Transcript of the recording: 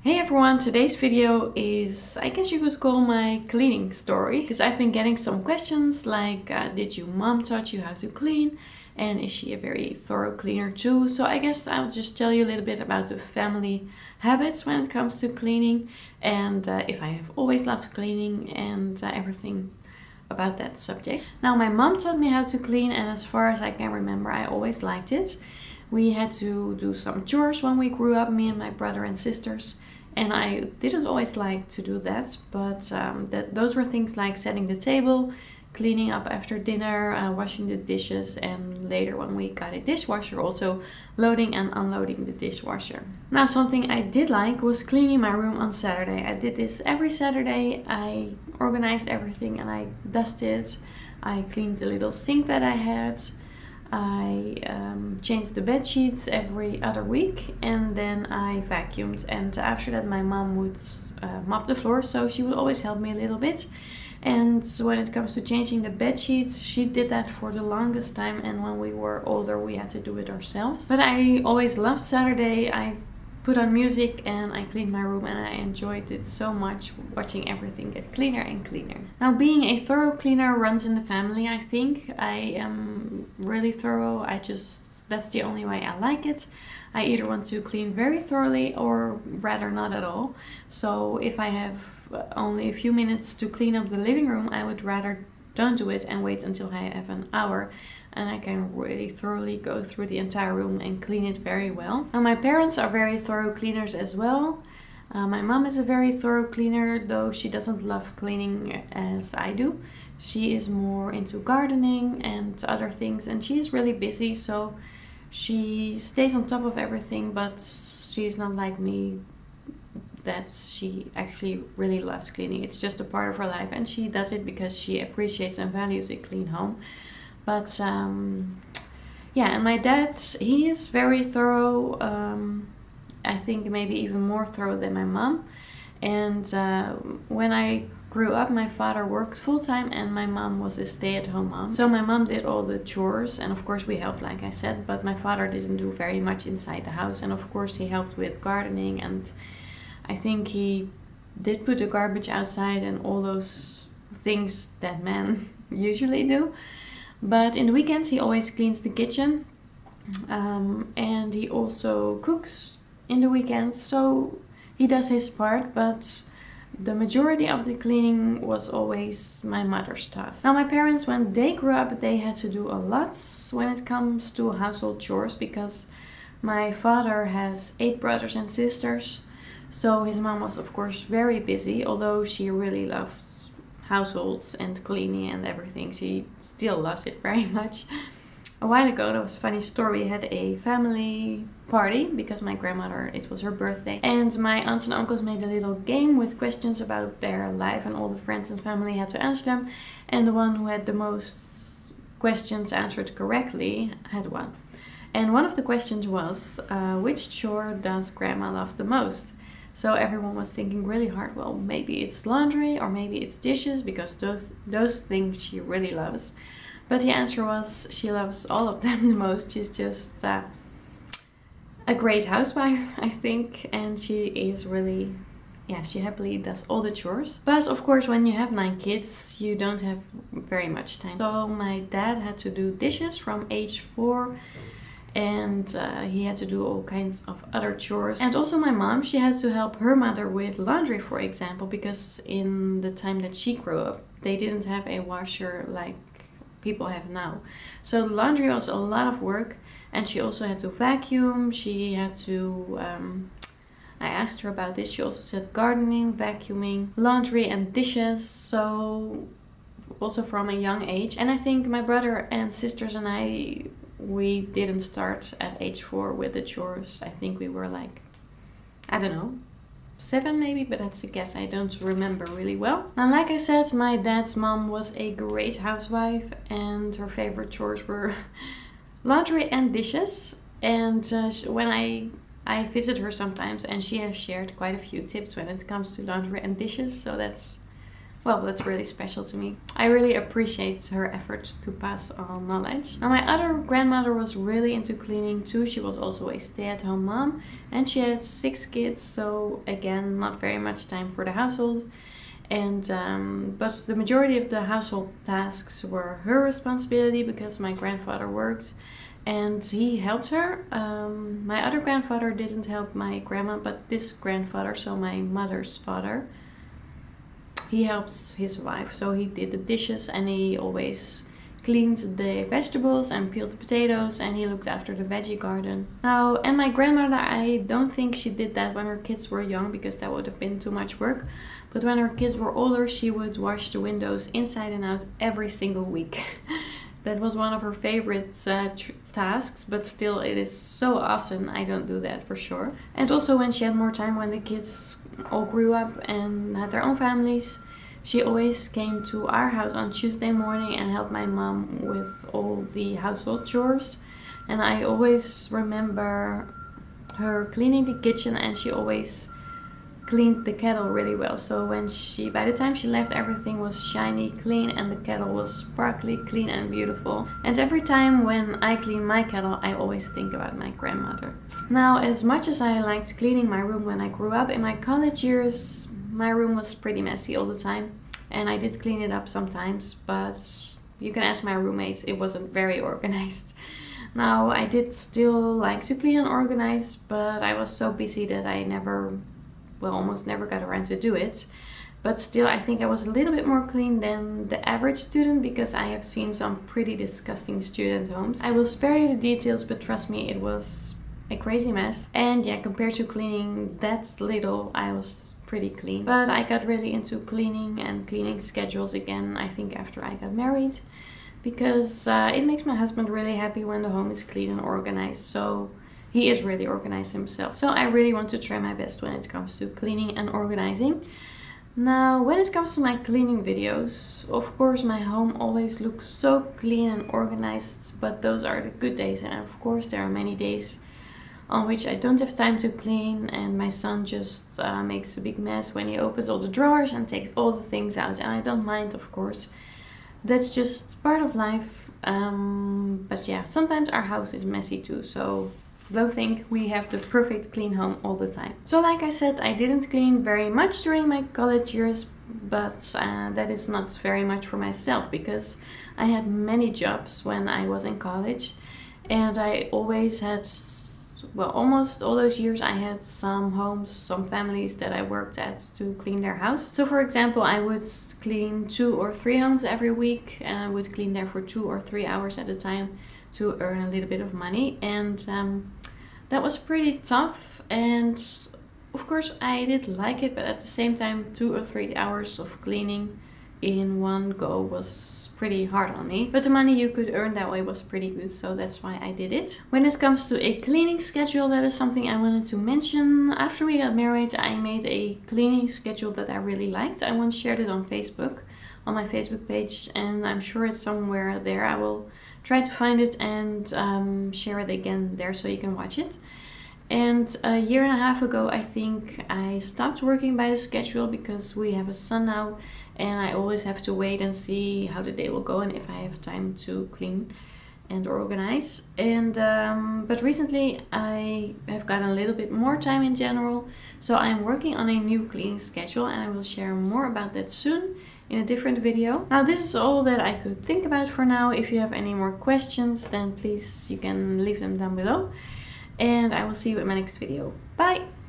Hey everyone, today's video is, I guess you could call my cleaning story, because I've been getting some questions like, did your mom taught you how to clean? And is she a very thorough cleaner too? So I guess I'll just tell you a little bit about the family habits when it comes to cleaning, and if I have always loved cleaning and everything about that subject. Now, my mom taught me how to clean, and as far as I can remember, I always liked it. We had to do some chores when we grew up, me and my brother and sisters. And I didn't always like to do that, but those were things like setting the table, cleaning up after dinner, washing the dishes, and later when we got a dishwasher, also loading and unloading the dishwasher. Now, something I did like was cleaning my room on Saturday. I did this every Saturday. I organized everything and I dusted. I cleaned the little sink that I had. I changed the bed sheets every other week, and then I vacuumed, and after that my mom would mop the floor, so she would always help me a little bit. And when it comes to changing the bed sheets, she did that for the longest time, and when we were older we had to do it ourselves. But I always loved Saturday. I put on music and I cleaned my room, and I enjoyed it so much, watching everything get cleaner and cleaner. Now, being a thorough cleaner runs in the family, I think. I am really thorough. That's the only way I like it. I either want to clean very thoroughly or rather not at all. So if I have only a few minutes to clean up the living room, I would rather don't do it and wait until I have an hour, and I can really thoroughly go through the entire room and clean it very well. Now, my parents are very thorough cleaners as well. My mom is a very thorough cleaner, though she doesn't love cleaning as I do. She is more into gardening and other things, and she is really busy, so she stays on top of everything, but she's not like me that she actually really loves cleaning. It's just a part of her life, and she does it because she appreciates and values a clean home. But yeah, and my dad, he is very thorough. I think maybe even more thorough than my mom. And when I grew up, my father worked full-time and my mom was a stay-at-home mom. So my mom did all the chores, and of course we helped, like I said, but my father didn't do very much inside the house. And of course he helped with gardening, and I think he did put the garbage outside and all those things that men usually do. But in the weekends he always cleans the kitchen, and he also cooks in the weekends, so he does his part, but the majority of the cleaning was always my mother's task. Now, my parents, when they grew up, they had to do a lot when it comes to household chores, because my father has 8 brothers and sisters, so his mom was of course very busy. Although she really loves households and cleaning and everything, she still loves it very much. A while ago, there was a funny story. We had a family party because my grandmother, it was her birthday, and my aunts and uncles made a little game with questions about their life, and all the friends and family had to answer them, and the one who had the most questions answered correctly had won. And one of the questions was, which chore does grandma love the most? So everyone was thinking really hard, well, maybe it's laundry or maybe it's dishes, because those things she really loves. But the answer was, she loves all of them the most. She's just a great housewife, I think, and she is really, yeah, she happily does all the chores. But of course, when you have 9 kids, you don't have very much time. So my dad had to do dishes from age 4, and he had to do all kinds of other chores. And also my mom, she had to help her mother with laundry, for example, because in the time that she grew up, they didn't have a washer like people have now. So laundry was a lot of work, and she also had to vacuum. She had to, I asked her about this, she also said gardening, vacuuming, laundry and dishes, so also from a young age. And I think my brother and sisters and I, we didn't start at age 4 with the chores. I think we were like, I don't know, 7 maybe, but that's a guess. I don't remember really well. Now, like I said, my dad's mom was a great housewife, and her favorite chores were laundry and dishes. And when I visit her sometimes, and she has shared quite a few tips when it comes to laundry and dishes, so that's well, that's really special to me. I really appreciate her efforts to pass on knowledge. Now, my other grandmother was really into cleaning too. She was also a stay-at-home mom and she had 6 kids, so again, not very much time for the household. And but the majority of the household tasks were her responsibility because my grandfather worked and he helped her. My other grandfather didn't help my grandma, but this grandfather, so my mother's father, he helps his wife. So he did the dishes and he always cleaned the vegetables and peeled the potatoes, and he looked after the veggie garden. Now, and my grandmother, I don't think she did that when her kids were young because that would have been too much work. But when her kids were older, she would wash the windows inside and out every single week. That was one of her favorite tasks, but still it is so often I don't do that for sure. And also when she had more time, when the kids all grew up and had their own families, she always came to our house on Tuesday morning and helped my mom with all the household chores. And I always remember her cleaning the kitchen, and she always cleaned the kettle really well. So when by the time she left, everything was shiny clean and the kettle was sparkly clean and beautiful. And every time when I clean my kettle, I always think about my grandmother. Now, as much as I liked cleaning my room when I grew up, in my college years my room was pretty messy all the time, and I did clean it up sometimes, but you can ask my roommates, it wasn't very organized. Now, I did still like to clean and organize, but I was so busy that I almost never got around to do it. But still, I think I was a little bit more clean than the average student because I have seen some pretty disgusting student homes. I will spare you the details, but trust me, it was a crazy mess. And yeah, compared to cleaning that little, I was pretty clean. But I got really into cleaning and cleaning schedules again, I think after I got married, because it makes my husband really happy when the home is clean and organized. So he is really organized himself. So I really want to try my best when it comes to cleaning and organizing. Now, when it comes to my cleaning videos, of course my home always looks so clean and organized, but those are the good days. And of course there are many days on which I don't have time to clean, and my son just makes a big mess when he opens all the drawers and takes all the things out. And I don't mind, of course. That's just part of life. But yeah, sometimes our house is messy too, so don't think we have the perfect clean home all the time. So like I said, I didn't clean very much during my college years, but that is not very much for myself because I had many jobs when I was in college, and I always had, well, almost all those years I had some homes, some families that I worked at to clean their house. So for example, I would clean 2 or 3 homes every week, and I would clean there for 2 or 3 hours at a time to earn a little bit of money. And that was pretty tough, and of course I did like it, but at the same time 2 or 3 hours of cleaning in one go was pretty hard on me. But the money you could earn that way was pretty good, so that's why I did it. When it comes to a cleaning schedule, that is something I wanted to mention. After we got married, I made a cleaning schedule that I really liked. I once shared it on Facebook, on my Facebook page, and I'm sure it's somewhere there. I will try to find it and share it again there so you can watch it. And 1.5 years ago, I think, I stopped working by the schedule because we have a son now, and I always have to wait and see how the day will go and if I have time to clean and organize. And but recently I have gotten a little bit more time in general, so I'm working on a new cleaning schedule, and I will share more about that soon in a different video. Now, this is all that I could think about for now. If you have any more questions, then please, you can leave them down below. And I will see you in my next video. Bye!